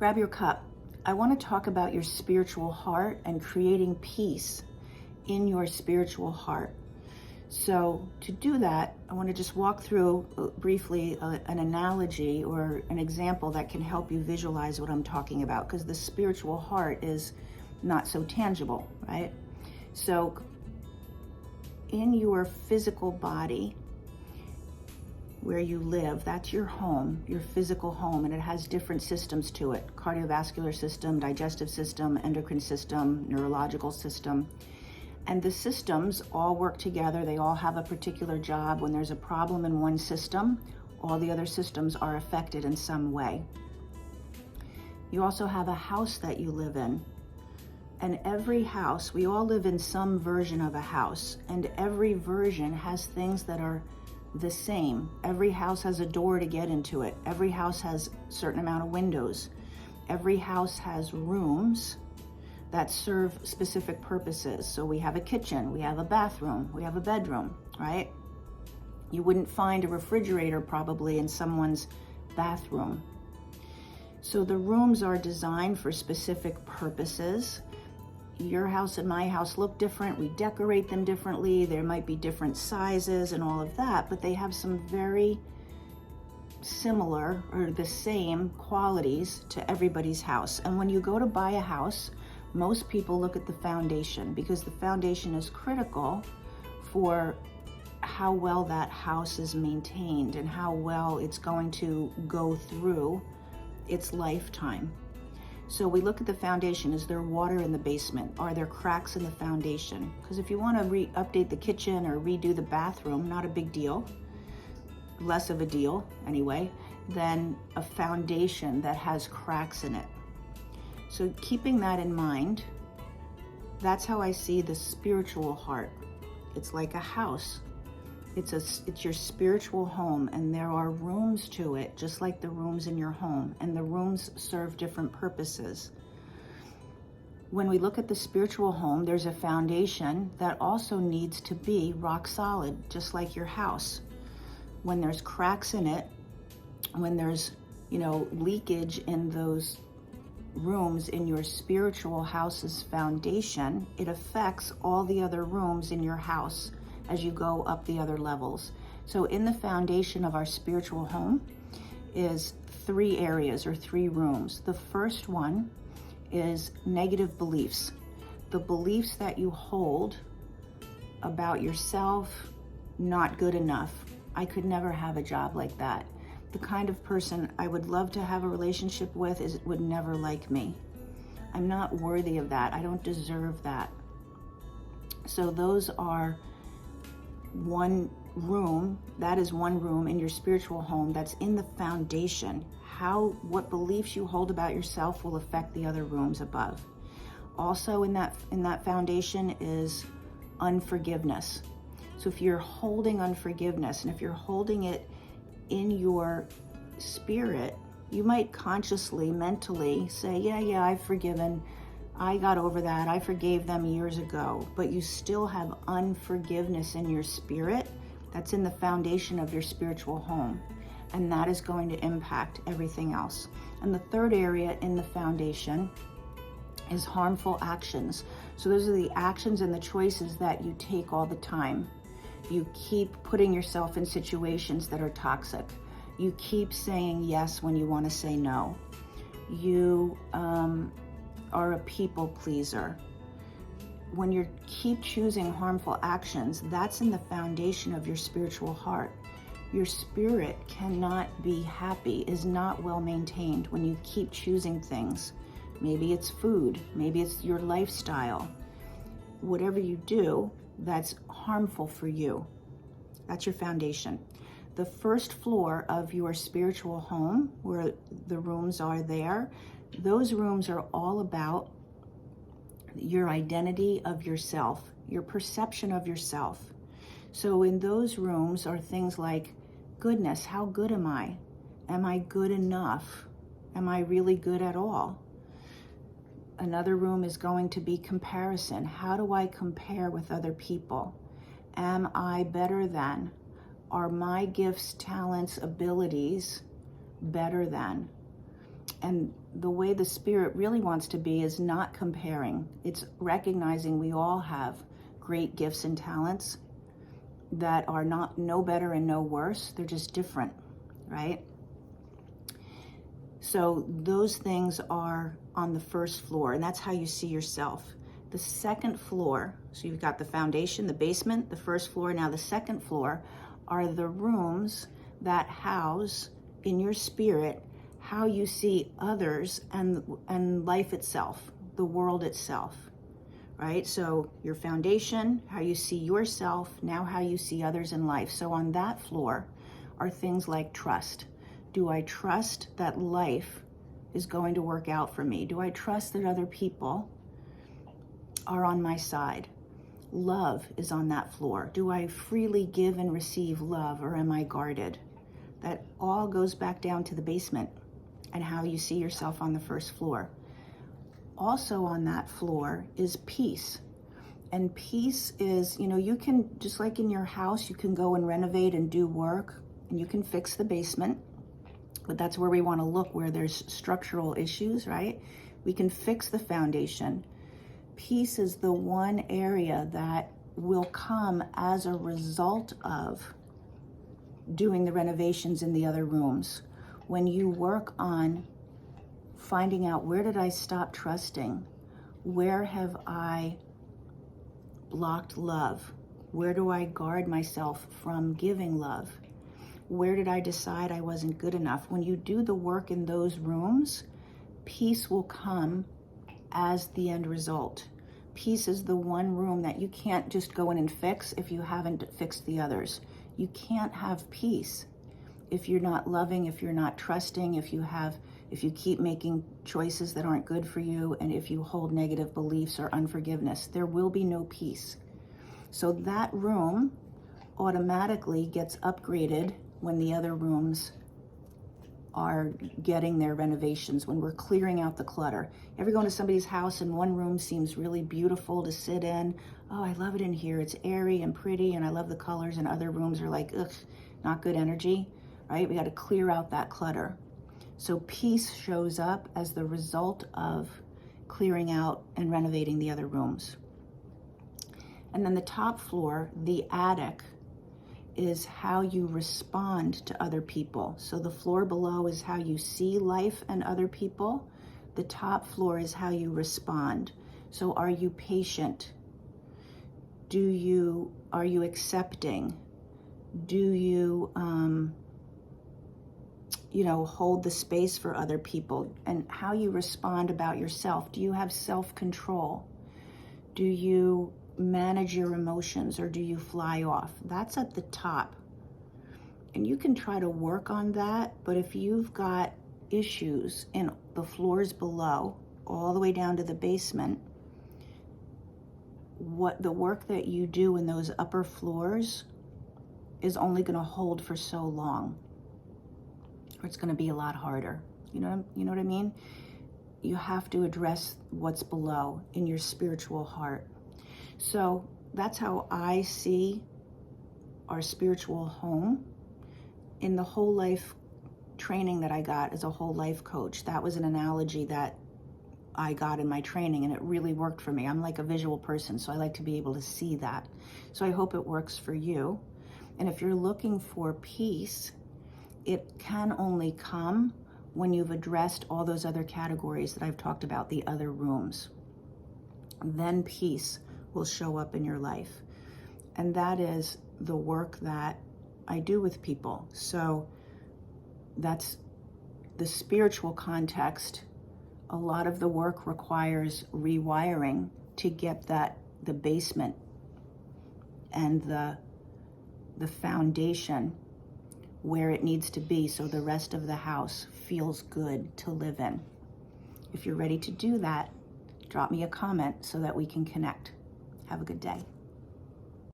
Grab your cup. I want to talk about your spiritual heart and creating peace in your spiritual heart. So to do that, I want to just walk through briefly an analogy or an example that can help you visualize what I'm talking about, because the spiritual heart is not so tangible, right? So in your physical body, where you live, that's your home, your physical home, and it has different systems to it: cardiovascular system, digestive system, endocrine system, neurological system. And the systems all work together. They all have a particular job. When there's a problem in one system, all the other systems are affected in some way. You also have a house that you live in. And every house, we all live in some version of a house, and every version has things that are the same. Every house has a door to get into it. Every house has a certain amount of windows. Every house has rooms that serve specific purposes. So we have a kitchen, we have a bathroom, we have a bedroom, right? You wouldn't find a refrigerator probably in someone's bathroom. So the rooms are designed for specific purposes. Your house and my house look different. We decorate them differently. There might be different sizes and all of that, but they have some very similar or the same qualities to everybody's house. And when you go to buy a house, most people look at the foundation, because the foundation is critical for how well that house is maintained and how well it's going to go through its lifetime. So we look at the foundation. Is there water in the basement? Are there cracks in the foundation? Because if you want to update the kitchen or redo the bathroom, not a big deal, less of a deal anyway, than a foundation that has cracks in it. So keeping that in mind, that's how I see the spiritual heart. It's like a house. It's your spiritual home, and there are rooms to it, just like the rooms in your home, and the rooms serve different purposes. When we look at the spiritual home, there's a foundation that also needs to be rock solid, just like your house. When there's cracks in it, when there's, leakage in those rooms in your spiritual house's foundation, it affects all the other rooms in your house as you go up the other levels. So in the foundation of our spiritual home is 3 areas or 3 rooms. The first one is negative beliefs. The beliefs that you hold about yourself: not good enough. I could never have a job like that. The kind of person I would love to have a relationship with would never like me. I'm not worthy of that. I don't deserve that. So those are one room. That is one room in your spiritual home that's in the foundation. What beliefs you hold about yourself will affect the other rooms above. Also in that foundation is unforgiveness. So if you're holding unforgiveness, and if you're holding it in your spirit, you might consciously, mentally say, yeah, I've forgiven. I got over that. I forgave them years ago. But you still have unforgiveness in your spirit. That's in the foundation of your spiritual home. And that is going to impact everything else. And the third area in the foundation is harmful actions. So those are the actions and the choices that you take all the time. You keep putting yourself in situations that are toxic. You keep saying yes when you want to say no. You are a people pleaser. When you keep choosing harmful actions, that's in the foundation of your spiritual heart. Your spirit cannot be happy, is not well maintained when you keep choosing things. Maybe it's food, maybe it's your lifestyle. Whatever you do, that's harmful for you. That's your foundation. The first floor of your spiritual home, where the rooms are there, those rooms are all about your identity of yourself, your perception of yourself. So in those rooms are things like goodness. How good am I? Am I good enough? Am I really good at all? Another room is going to be comparison. How do I compare with other people? Am I better than? Are my gifts, talents, abilities better than? And the way the Spirit really wants to be is not comparing. It's recognizing we all have great gifts and talents that are not no better and no worse. They're just different, right? So those things are on the first floor, and that's how you see yourself. The second floor, so you've got the foundation, the basement, the first floor. Now the second floor are the rooms that house in your spirit how you see others and life itself, the world itself, right? So your foundation, how you see yourself, now how you see others in life. So on that floor are things like trust. Do I trust that life is going to work out for me? Do I trust that other people are on my side? Love is on that floor. Do I freely give and receive love, or am I guarded? That all goes back down to the basement and how you see yourself on the first floor. Also on that floor is peace. And peace is, you can, just like in your house, you can go and renovate and do work, and you can fix the basement. But that's where we want to look, where there's structural issues, right? We can fix the foundation. Peace is the one area that will come as a result of doing the renovations in the other rooms. When you work on finding out, where did I stop trusting? Where have I blocked love? Where do I guard myself from giving love? Where did I decide I wasn't good enough? When you do the work in those rooms, peace will come as the end result. Peace is the one room that you can't just go in and fix if you haven't fixed the others. You can't have peace if you're not loving, if you're not trusting, if you keep making choices that aren't good for you, and if you hold negative beliefs or unforgiveness. There will be no peace. So that room automatically gets upgraded when the other rooms are getting their renovations, when we're clearing out the clutter. Ever go into somebody's house and one room seems really beautiful to sit in? Oh, I love it in here. It's airy and pretty, and I love the colors, and other rooms are like, ugh, not good energy, right? We got to clear out that clutter. So peace shows up as the result of clearing out and renovating the other rooms. And then the top floor, the attic, is how you respond to other people. So the floor below is how you see life and other people. The top floor is how you respond. So are you patient? Are you accepting? Do you, hold the space for other people? And how you respond about yourself. Do you have self-control? Do you manage your emotions, or do you fly off? That's at the top. And you can try to work on that, but if you've got issues in the floors below, all the way down to the basement, what the work that you do in those upper floors is only going to hold for so long, or it's going to be a lot harder. You know what I mean? You have to address what's below in your spiritual heart. So that's how I see our spiritual home. In the whole life training that I got as a whole life coach, that was an analogy that I got in my training, and it really worked for me. I'm like a visual person, so I like to be able to see that. So I hope it works for you. And if you're looking for peace, it can only come when you've addressed all those other categories that I've talked about, the other rooms. Then peace will show up in your life. And that is the work that I do with people. So that's the spiritual context. A lot of the work requires rewiring to get the basement and the foundation where it needs to be, so the rest of the house feels good to live in. If you're ready to do that, drop me a comment so that we can connect. Have a good day.